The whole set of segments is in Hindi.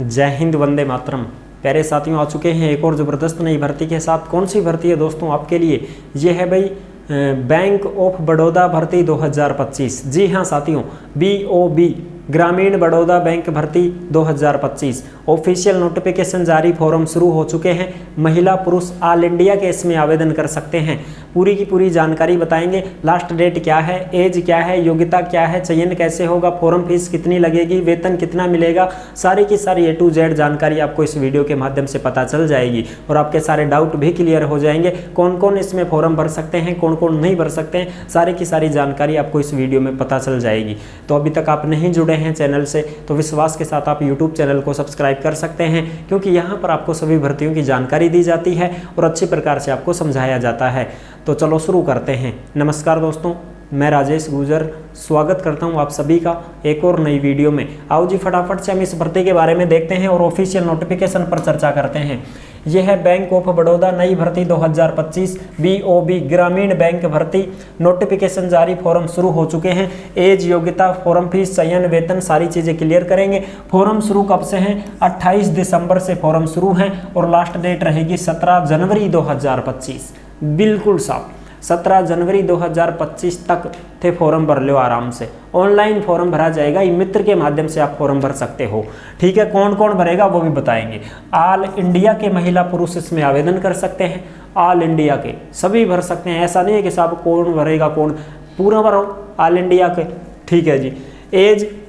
जय हिंद, वंदे मातरम। प्यारे साथियों, आ चुके हैं एक और ज़बरदस्त नई भर्ती के साथ। कौन सी भर्ती है दोस्तों आपके लिए? ये है भाई बैंक ऑफ बड़ौदा भर्ती 2025। जी हाँ साथियों, BOB ग्रामीण बड़ौदा बैंक भर्ती 2025 ऑफिशियल नोटिफिकेशन जारी, फॉर्म शुरू हो चुके हैं। महिला पुरुष ऑल इंडिया के इसमें आवेदन कर सकते हैं। पूरी की पूरी जानकारी बताएंगे। लास्ट डेट क्या है, एज क्या है, योग्यता क्या है, चयन कैसे होगा, फॉर्म फीस कितनी लगेगी, वेतन कितना मिलेगा, सारी की सारी A to Z जानकारी आपको इस वीडियो के माध्यम से पता चल जाएगी और आपके सारे डाउट भी क्लियर हो जाएंगे। कौन कौन इसमें फॉर्म भर सकते हैं, कौन कौन नहीं भर सकते हैं, सारी की सारी जानकारी आपको इस वीडियो में पता चल जाएगी। तो अभी तक आप नहीं जुड़े हैं चैनल से तो विश्वास के साथ आप YouTube चैनल को सब्सक्राइब कर सकते हैं, क्योंकि यहाँ पर आपको सभी भर्तियों की जानकारी दी जाती है और अच्छी प्रकार से आपको समझाया जाता है। तो चलो शुरू करते हैं। नमस्कार दोस्तों, मैं राजेश गुजर स्वागत करता हूं आप सभी का एक और नई वीडियो में। आओ जी फटाफट से हम इस भर्ती के बारे में देखते हैं और ऑफिशियल नोटिफिकेशन पर चर्चा करते हैं। यह है बैंक ऑफ बड़ौदा नई भर्ती 2025 BOB ग्रामीण बैंक भर्ती। नोटिफिकेशन जारी, फॉर्म शुरू हो चुके हैं। एज, योग्यता, फॉर्म फीस, चयन, वेतन सारी चीज़ें क्लियर करेंगे। फॉर्म शुरू कब से हैं? 28 दिसंबर से फॉर्म शुरू हैं और लास्ट डेट रहेगी 17 जनवरी 2025। बिल्कुल साफ 17 जनवरी 2025 तक थे फॉर्म भर लो आराम से। ऑनलाइन फॉर्म भरा जाएगा, ई मित्र के माध्यम से आप फॉर्म भर सकते हो। ठीक है, कौन कौन भरेगा वो भी बताएंगे। ऑल इंडिया के महिला पुरुष इसमें आवेदन कर सकते हैं। ऑल इंडिया के सभी भर सकते हैं, ऐसा नहीं है कि साहब कौन भरेगा कौन, पूरा भरो ऑल इंडिया के। ठीक है जी।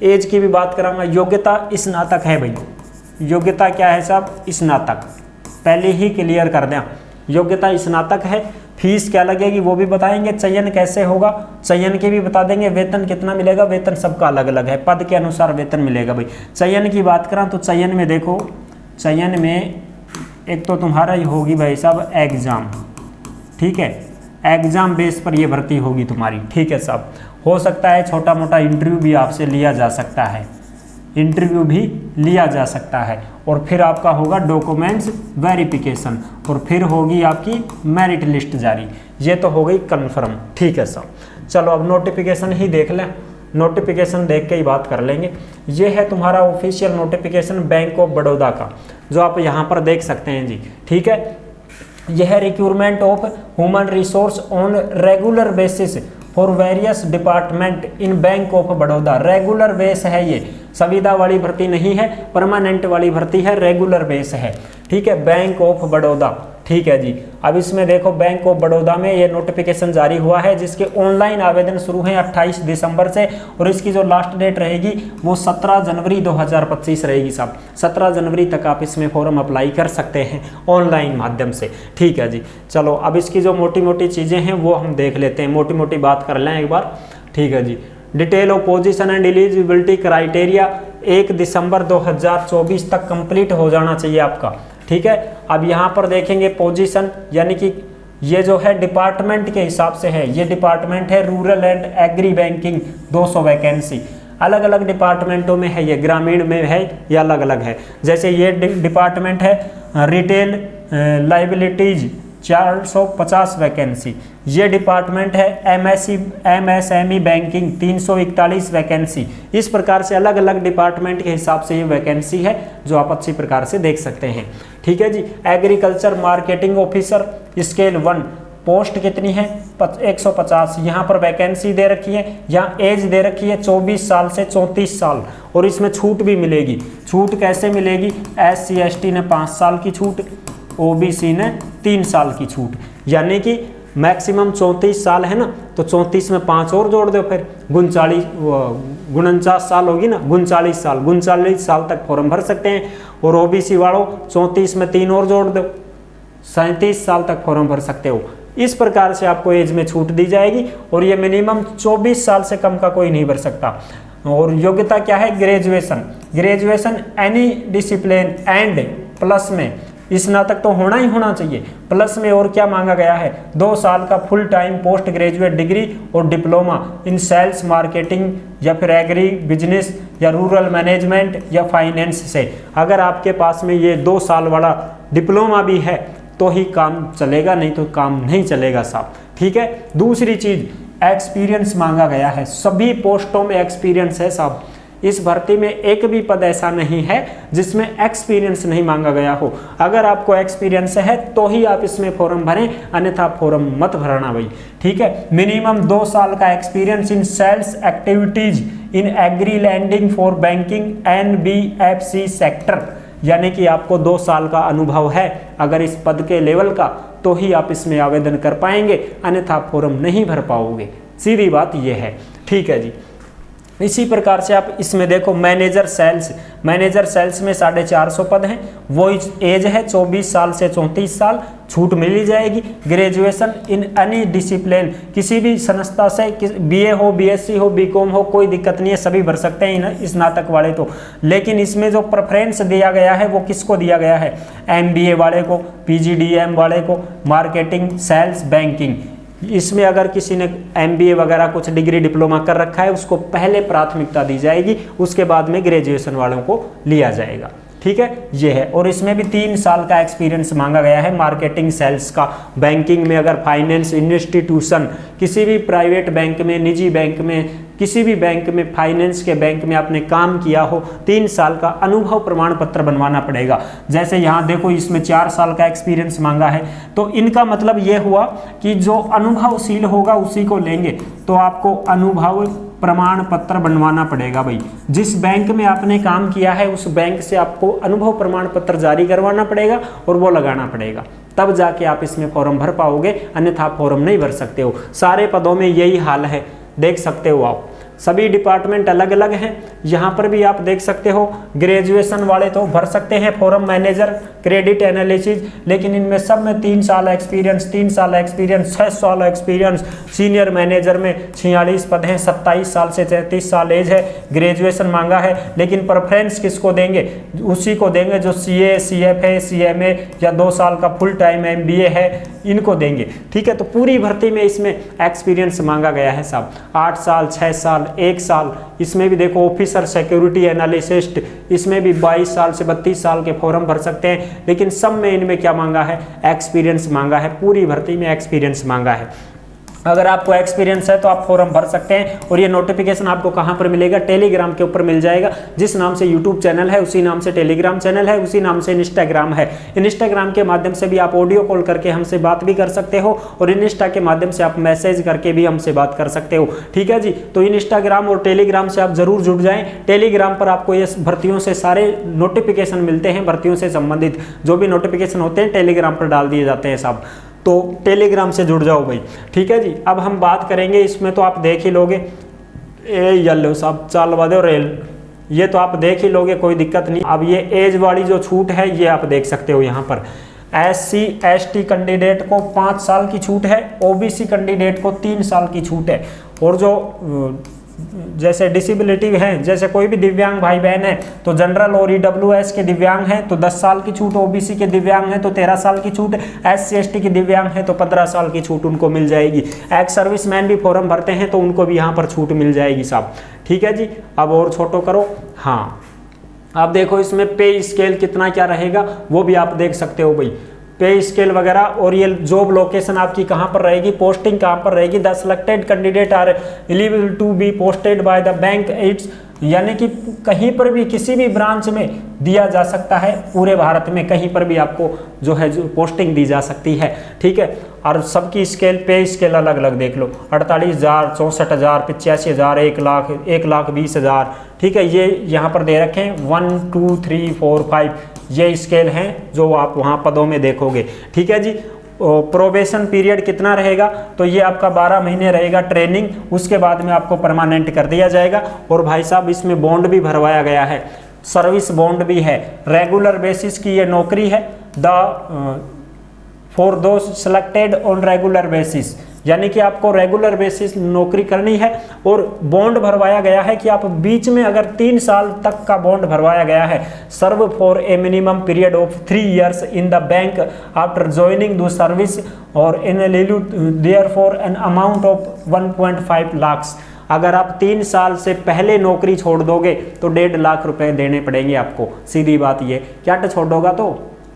एज की भी बात करांगा। योग्यता स्नातक है भाई। योग्यता क्या है साहब? स्नातक। पहले ही क्लियर कर दें, योग्यता स्नातक है। फीस क्या लगेगी वो भी बताएंगे। चयन कैसे होगा, चयन के भी बता देंगे। वेतन कितना मिलेगा, वेतन सबका अलग अलग है, पद के अनुसार वेतन मिलेगा भाई। चयन की बात करें तो चयन में देखो, चयन में एक तो तुम्हारा ही होगी भाई साहब एग्जाम। ठीक है, एग्जाम बेस पर ये भर्ती होगी तुम्हारी। ठीक है साहब, हो सकता है छोटा मोटा इंटरव्यू भी आपसे लिया जा सकता है, इंटरव्यू भी लिया जा सकता है। और फिर आपका होगा डॉक्यूमेंट्स वेरिफिकेशन और फिर होगी आपकी मेरिट लिस्ट जारी। ये तो हो गई कंफर्म। ठीक है साहब, चलो अब नोटिफिकेशन ही देख लें। नोटिफिकेशन देख के ही बात कर लेंगे। ये है तुम्हारा official notification bank of Baroda का, जो आप यहाँ पर देख सकते हैं जी। ठीक है, यह recruitment of human resource on regular basis for various department in bank of Baroda. Regular base है, ये संविदा वाली भर्ती नहीं है, परमानेंट वाली भर्ती है, रेगुलर बेस है। ठीक है, बैंक ऑफ बड़ौदा। ठीक है जी। अब इसमें देखो बैंक ऑफ बड़ौदा में ये नोटिफिकेशन जारी हुआ है, जिसके ऑनलाइन आवेदन शुरू हैं 28 दिसंबर से और इसकी जो लास्ट डेट रहेगी वो 17 जनवरी 2025 रहेगी साहब। 17 जनवरी तक आप इसमें फॉर्म अप्लाई कर सकते हैं ऑनलाइन माध्यम से। ठीक है जी। चलो अब इसकी जो मोटी मोटी चीज़ें हैं वो हम देख लेते हैं, मोटी मोटी बात कर लें एक बार। ठीक है जी। Detail of position and eligibility criteria 1 दिसंबर 2024 तक कंप्लीट हो जाना चाहिए आपका। ठीक है, अब यहाँ पर देखेंगे पोजीशन, यानी कि ये जो है डिपार्टमेंट के हिसाब से है। ये डिपार्टमेंट है rural and agri banking, 200 vacancy. अलग अलग डिपार्टमेंटों में है, ये ग्रामीण में है, ये अलग अलग है। जैसे ये डिपार्टमेंट है रिटेल लाइबिलिटीज, 450 वैकेंसी। ये डिपार्टमेंट है MSME बैंकिंग, 341 वैकेंसी। इस प्रकार से अलग अलग डिपार्टमेंट के हिसाब से ये वैकेंसी है, जो आप अच्छी प्रकार से देख सकते हैं। ठीक है जी। Agriculture marketing officer scale 1, post कितनी है? 150। यहाँ पर वैकेंसी दे रखी है, यहाँ एज दे रखी है 24 साल से 34 साल और इसमें छूट भी मिलेगी। छूट कैसे मिलेगी? SC ST ने 5 साल की छूट, OBC ने 3 साल की छूट, यानी कि मैक्सिमम 34 साल है ना, तो 34 में 5 और जोड़ दो, फिर 49 साल होगी ना, 39 साल तक फॉर्म भर सकते हैं। और OBC वालों 34 में 3 और जोड़ दो, 37 साल तक फॉर्म भर सकते हो। इस प्रकार से आपको एज में छूट दी जाएगी और ये मिनिमम 24 साल से कम का कोई नहीं भर सकता। और योग्यता क्या है? Graduation any discipline and plus में स्नातक तो होना ही होना चाहिए। प्लस में और क्या मांगा गया है? 2 साल का full time post graduate degree और डिप्लोमा इन सेल्स मार्केटिंग या फिर एग्री बिजनेस या रूरल मैनेजमेंट या फाइनेंस से। अगर आपके पास में ये 2 साल वाला डिप्लोमा भी है तो ही काम चलेगा, नहीं तो काम नहीं चलेगा साहब। ठीक है। दूसरी चीज एक्सपीरियंस मांगा गया है, सभी पोस्टों में एक्सपीरियंस है साहब। इस भर्ती में एक भी पद ऐसा नहीं है जिसमें एक्सपीरियंस नहीं मांगा गया हो। अगर आपको एक्सपीरियंस है तो ही आप इसमें फॉर्म भरें, अन्यथा फॉर्म मत भरना भाई, ठीक है। मिनिमम 2 साल का experience in sales activities in agri lending for banking NBFC sector, यानी कि आपको 2 साल का अनुभव है अगर इस पद के लेवल का, तो ही आप इसमें आवेदन कर पाएंगे, अन्यथा फॉर्म नहीं भर पाओगे, सीधी बात यह है, ठीक है जी। इसी प्रकार से आप इसमें देखो मैनेजर सेल्स में 450 पद हैं, वो एज है 24 साल से 34 साल, छूट मिली जाएगी। ग्रेजुएशन इन एनी डिसिप्लिन, किसी भी संस्था से BA हो, BSc हो, BCom हो, कोई दिक्कत नहीं है, सभी भर सकते हैं स्नातक वाले तो। लेकिन इसमें जो प्रेफरेंस दिया गया है वो किसको दिया गया है, MBA वाले को, PGDM वाले को, मार्केटिंग, सेल्स, बैंकिंग। इसमें अगर किसी ने MBA वगैरह कुछ डिग्री डिप्लोमा कर रखा है उसको पहले प्राथमिकता दी जाएगी, उसके बाद में ग्रेजुएशन वालों को लिया जाएगा, ठीक है, ये है। और इसमें भी 3 साल का एक्सपीरियंस मांगा गया है मार्केटिंग सेल्स का। बैंकिंग में अगर फाइनेंस इंस्टीट्यूशन, किसी भी प्राइवेट बैंक में, निजी बैंक में, किसी भी बैंक में, फाइनेंस के बैंक में आपने काम किया हो, 3 साल का अनुभव प्रमाण पत्र बनवाना पड़ेगा। जैसे यहाँ देखो इसमें 4 साल का एक्सपीरियंस मांगा है, तो इनका मतलब ये हुआ कि जो अनुभवशील होगा उसी को लेंगे, तो आपको अनुभव प्रमाण पत्र बनवाना पड़ेगा भाई। जिस बैंक में आपने काम किया है उस बैंक से आपको अनुभव प्रमाण पत्र जारी करवाना पड़ेगा और वो लगाना पड़ेगा, तब जाके आप इसमें फॉर्म भर पाओगे, अन्यथा फॉर्म नहीं भर सकते हो। सारे पदों में यही हाल है, देख सकते हो आप, सभी डिपार्टमेंट अलग अलग हैं। यहाँ पर भी आप देख सकते हो, ग्रेजुएशन वाले तो भर सकते हैं फॉर्म मैनेजर, क्रेडिट एनालिसिस, लेकिन इनमें सब में 3 साल एक्सपीरियंस, 3 साल एक्सपीरियंस, 6 साल एक्सपीरियंस। सीनियर मैनेजर में 46 पद हैं, 27 साल से 33 साल एज है, ग्रेजुएशन मांगा है। लेकिन प्रेफरेंस किसको देंगे, उसी को देंगे जो CA, CFA, CMA या 2 साल का फुल टाइम MBA है, इनको देंगे, ठीक है। तो पूरी भर्ती में इसमें एक्सपीरियंस मांगा गया है साहब, 8 साल, 6 साल, 1 साल। इसमें भी देखो ऑफिसर सिक्योरिटी एनालिसिस्ट, इसमें भी 22 साल से 32 साल के फॉर्म भर सकते हैं, लेकिन सब में इनमें क्या मांगा है, एक्सपीरियंस मांगा है, पूरी भर्ती में एक्सपीरियंस मांगा है। अगर आपको एक्सपीरियंस है तो आप फॉर्म भर सकते हैं। और ये नोटिफिकेशन आपको कहाँ पर मिलेगा, टेलीग्राम के ऊपर मिल जाएगा। जिस नाम से यूट्यूब चैनल है उसी नाम से टेलीग्राम चैनल है, उसी नाम से इंस्टाग्राम है। इंस्टाग्राम के माध्यम से भी आप ऑडियो कॉल करके हमसे बात भी कर सकते हो और इंस्टा के माध्यम से आप मैसेज करके भी हमसे बात कर सकते हो, ठीक है जी। तो इंस्टाग्राम और टेलीग्राम से आप जरूर जुड़ जाएं। टेलीग्राम पर आपको ये भर्तियों से सारे नोटिफिकेशन मिलते हैं, भर्तियों से संबंधित जो भी नोटिफिकेशन होते हैं टेलीग्राम पर डाल दिए जाते हैं साहब, तो टेलीग्राम से जुड़ जाओ भाई, ठीक है जी। अब हम बात करेंगे, इसमें तो आप देख ही लोगे, येलो साहब चालवा दो रेल, ये तो आप देख ही लोगे, कोई दिक्कत नहीं। अब ये एज वाली जो छूट है ये आप देख सकते हो यहाँ पर। SC ST कैंडिडेट को 5 साल की छूट है, OBC कैंडिडेट को 3 साल की छूट है। और जो जैसे डिसेबिलिटी है, जैसे कोई भी दिव्यांग भाई बहन है तो जनरल और EWS के दिव्यांग हैं तो 10 साल की छूट, OBC के दिव्यांग हैं तो 13 साल की छूट, SC ST के दिव्यांग हैं तो 15 साल की छूट उनको मिल जाएगी। एक्स सर्विसमैन भी फॉर्म भरते हैं तो उनको भी यहाँ पर छूट मिल जाएगी साहब, ठीक है जी। अब और छोटो करो, हाँ आप देखो इसमें पे स्केल कितना क्या रहेगा वो भी आप देख सकते हो भाई, पे स्केल वगैरह। और ये जॉब लोकेशन आपकी कहाँ पर रहेगी, पोस्टिंग कहाँ पर रहेगी। The selected candidate are eligible to be posted by the bank its, यानी कि कहीं पर भी किसी भी ब्रांच में दिया जा सकता है, पूरे भारत में कहीं पर भी आपको जो है जो पोस्टिंग दी जा सकती है, ठीक है। और सबकी स्केल, पे स्केल अलग अलग देख लो, 48,000, 64,000, 85,000, 1 लाख, 1,20,000, ठीक है। ये यहाँ पर दे रखे हैं 1 2 3 4 5, ये स्केल हैं जो आप वहाँ पदों में देखोगे, ठीक है जी। प्रोबेशन पीरियड कितना रहेगा, तो ये आपका 12 महीने रहेगा ट्रेनिंग, उसके बाद में आपको परमानेंट कर दिया जाएगा। और भाई साहब इसमें बॉन्ड भी भरवाया गया है, सर्विस बॉन्ड भी है, रेगुलर बेसिस की ये नौकरी है। For those selected on regular basis, यानी कि आपको रेगुलर बेसिस नौकरी करनी है। और बॉन्ड भरवाया गया है कि आप बीच में अगर 3 साल तक का बॉन्ड भरवाया गया है, serve for a minimum period of 3 years in the bank after joining the service और in there for an amount of 1.5 lakh. अगर आप 3 साल से पहले नौकरी छोड़ दोगे तो 1.5 लाख रुपए देने पड़ेंगे आपको, सीधी बात ये। क्या छोड़ोगा तो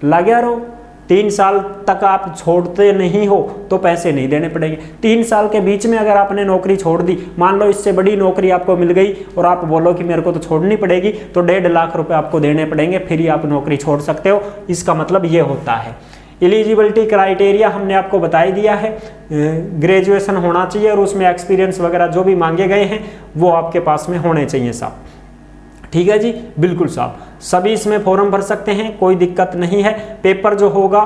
लगे रहो, 3 साल तक आप छोड़ते नहीं हो तो पैसे नहीं देने पड़ेंगे। 3 साल के बीच में अगर आपने नौकरी छोड़ दी, मान लो इससे बड़ी नौकरी आपको मिल गई और आप बोलो कि मेरे को तो छोड़नी पड़ेगी, तो 1.5 लाख रुपए आपको देने पड़ेंगे, फिर ही आप नौकरी छोड़ सकते हो। इसका मतलब ये होता है। एलिजिबिलिटी क्राइटेरिया हमने आपको बता ही दिया है, ग्रेजुएशन होना चाहिए और उसमें एक्सपीरियंस वगैरह जो भी मांगे गए हैं वो आपके पास में होने चाहिए साहब। ठीक है जी, बिल्कुल साहब, सभी इसमें फॉर्म भर सकते हैं, कोई दिक्कत नहीं है। पेपर जो होगा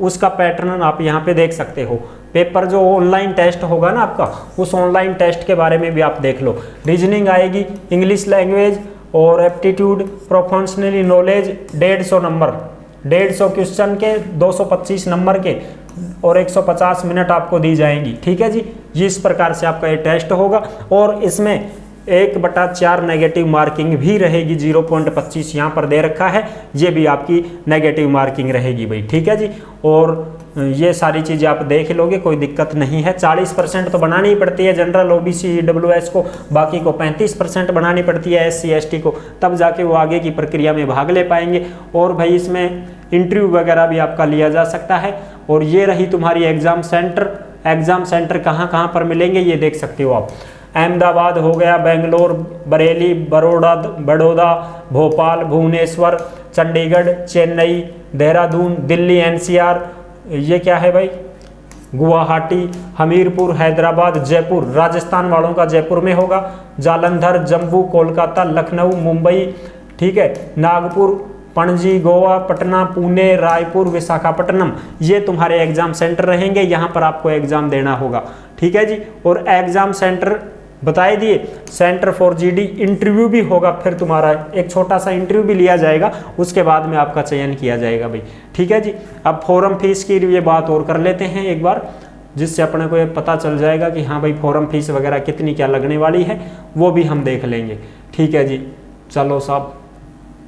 उसका पैटर्न आप यहाँ पे देख सकते हो। पेपर जो ऑनलाइन टेस्ट होगा ना आपका, उस ऑनलाइन टेस्ट के बारे में भी आप देख लो। रीजनिंग आएगी, इंग्लिश लैंग्वेज और aptitude, professionally knowledge 150 number, 150 question के 225 नंबर के और 150 मिनट आपको दी जाएंगी। ठीक है जी, इस प्रकार से आपका ये टेस्ट होगा और इसमें 1/4 नेगेटिव मार्किंग भी रहेगी। 0.25 यहाँ पर दे रखा है, ये भी आपकी नेगेटिव मार्किंग रहेगी भाई। ठीक है जी, और ये सारी चीज़ें आप देख लोगे, कोई दिक्कत नहीं है। 40% तो बनानी ही पड़ती है जनरल, OBC, EWS को, बाकी को 35% बनानी पड़ती है SC ST को, तब जाके वो आगे की प्रक्रिया में भाग ले पाएंगे। और भाई इसमें इंटरव्यू वगैरह भी आपका लिया जा सकता है। और ये रही तुम्हारी एग्ज़ाम सेंटर। एग्ज़ाम सेंटर कहाँ कहाँ पर मिलेंगे ये देख सकते हो आप। अहमदाबाद हो गया, बेंगलोर, बरेली, बड़ौदा, भोपाल, भुवनेश्वर, चंडीगढ़, चेन्नई, देहरादून, दिल्ली NCR, ये क्या है भाई, गुवाहाटी, हमीरपुर, हैदराबाद, जयपुर, राजस्थान वालों का जयपुर में होगा, जालंधर, जम्मू, कोलकाता, लखनऊ, मुंबई, ठीक है, नागपुर, पणजी, गोवा, पटना, पुणे, रायपुर, विशाखापट्टनम, ये तुम्हारे एग्जाम सेंटर रहेंगे। यहाँ पर आपको एग्जाम देना होगा। ठीक है जी, और एग्जाम सेंटर बताए दिए। सेंटर फॉर GD इंटरव्यू भी होगा, फिर तुम्हारा एक छोटा सा इंटरव्यू भी लिया जाएगा, उसके बाद में आपका चयन किया जाएगा भाई। ठीक है जी, अब फॉर्म फीस की ये बात और कर लेते हैं एक बार, जिससे अपने को ये पता चल जाएगा कि हाँ भाई फॉर्म फीस वगैरह कितनी क्या लगने वाली है, वो भी हम देख लेंगे। ठीक है जी, चलो साहब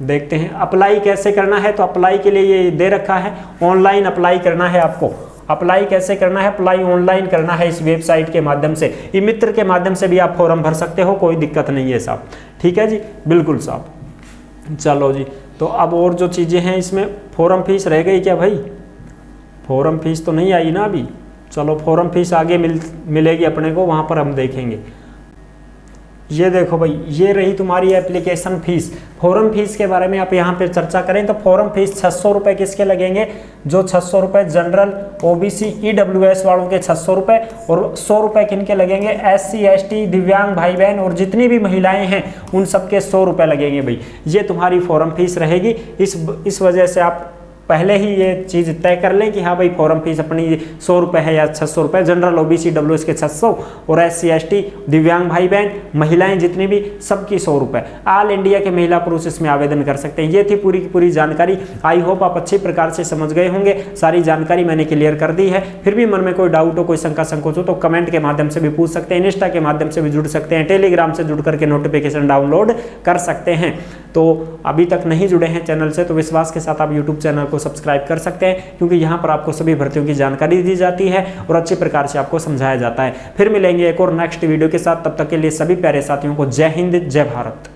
देखते हैं अप्लाई कैसे करना है। तो अप्लाई के लिए ये दे रखा है, ऑनलाइन अप्लाई करना है आपको। अप्लाई कैसे करना है, अप्लाई ऑनलाइन करना है इस वेबसाइट के माध्यम से। ई मित्र के माध्यम से भी आप फॉर्म भर सकते हो, कोई दिक्कत नहीं है साहब। ठीक है जी, बिल्कुल साहब। चलो जी, तो अब और जो चीज़ें हैं इसमें, फॉर्म फीस रह गई क्या भाई, फॉर्म फीस तो नहीं आई ना अभी। चलो फॉर्म फीस आगे मिलेगी अपने को, वहाँ पर हम देखेंगे। ये देखो भाई, ये रही तुम्हारी एप्लीकेशन फीस। फॉर्म फीस के बारे में आप यहाँ पे चर्चा करें तो फॉर्म फीस 600 रुपये किसके लगेंगे, जो 600 रुपये जनरल, OBC, EWS वालों के 600 रुपये, और 100 रुपये किनके लगेंगे, SC ST, दिव्यांग भाई बहन और जितनी भी महिलाएं हैं उन सबके 100 रुपये लगेंगे भाई। ये तुम्हारी फॉर्म फीस रहेगी। इस वजह से आप पहले ही ये चीज़ तय कर लें कि हाँ भाई फॉर्म फीस अपनी 100 रुपये है या 600 रुपये, जनरल, OBC, EWS के 600 और SC ST, दिव्यांग भाई बहन, महिलाएं जितनी भी, सबकी 100 रुपये। ऑल इंडिया के महिला पुरुष इसमें आवेदन कर सकते हैं। ये थी पूरी की पूरी जानकारी। आई होप आप अच्छी प्रकार से समझ गए होंगे। सारी जानकारी मैंने क्लियर कर दी है। फिर भी मन में कोई डाउट हो, कोई शंका संकोच हो तो कमेंट के माध्यम से भी पूछ सकते हैं, इंस्टा के माध्यम से भी जुड़ सकते हैं, टेलीग्राम से जुड़ करके नोटिफिकेशन डाउनलोड कर सकते हैं। तो अभी तक नहीं जुड़े हैं चैनल से तो विश्वास के साथ आप यूट्यूब चैनल को सब्सक्राइब कर सकते हैं, क्योंकि यहाँ पर आपको सभी भर्तियों की जानकारी दी जाती है और अच्छी प्रकार से आपको समझाया जाता है। फिर मिलेंगे एक और नेक्स्ट वीडियो के साथ, तब तक के लिए सभी प्यारे साथियों को जय हिंद, जय भारत।